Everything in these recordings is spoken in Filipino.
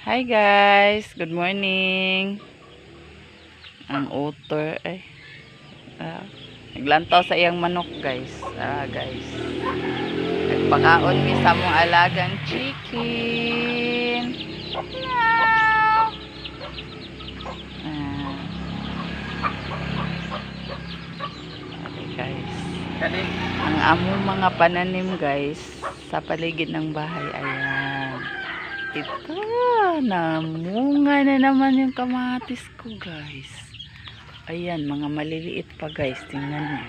Hi guys, good morning. Ang utor ay naglantaw sa iyang manok guys. Guys. Nagpakaon mi sa mong alagang chicken. Meow. Okay guys. Ang among mga pananim guys sa paligid ng bahay, ayan. Ito, namunga na naman yung kamatis ko guys. Ayan, mga maliliit pa guys, tingnan niyo.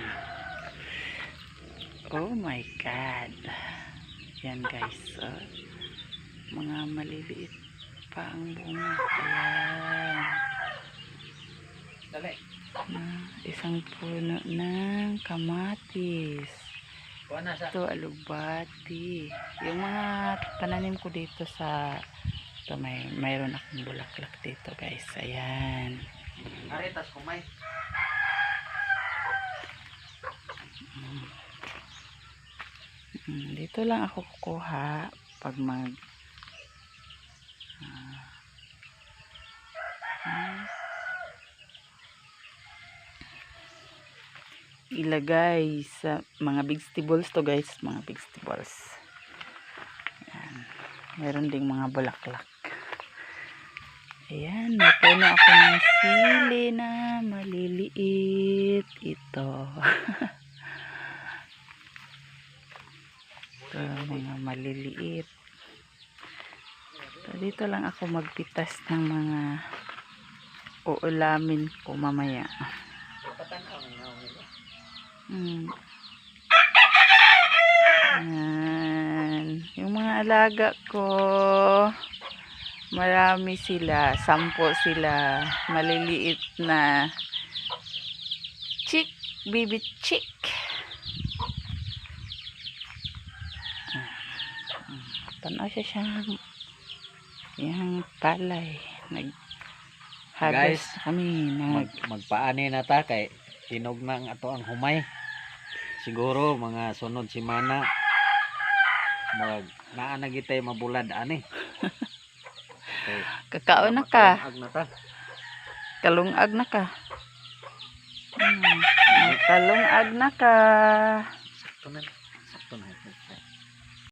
Oh my god. Ayan guys, mga maliliit pa ang bunga. Ayan. Dali. Isang puno ng kamatis. Ito, alubati. Yung mga pananim ko dito sa ito, mayroon akong bulaklak dito guys. Ayan. Aretas kumay. Dito lang ako kukuha pag ilagay sa mga vegetables to guys, mga vegetables. Ayan. Meron ding mga bulaklak. Ayan, may puno ako ng sili na maliliit. Ito. Ito, mga maliliit. So, dito lang ako magpitas ng mga uulamin ko mamaya. Ayan. Yung mga alaga ko, marami sila, 10 sila, maliliit na chick, baby chick. Tanaw siya siyang yung palay. Nag-harvest kami. Magpaani na ta kay hinog na ang ato ang humay. Siguro mga sunod semana naa na gitay mabulad ani. Okay. Kakaon na ka. Kalungag na ta. Kalungag na ka. Kalungag na ka. Sakto na. Sakto na.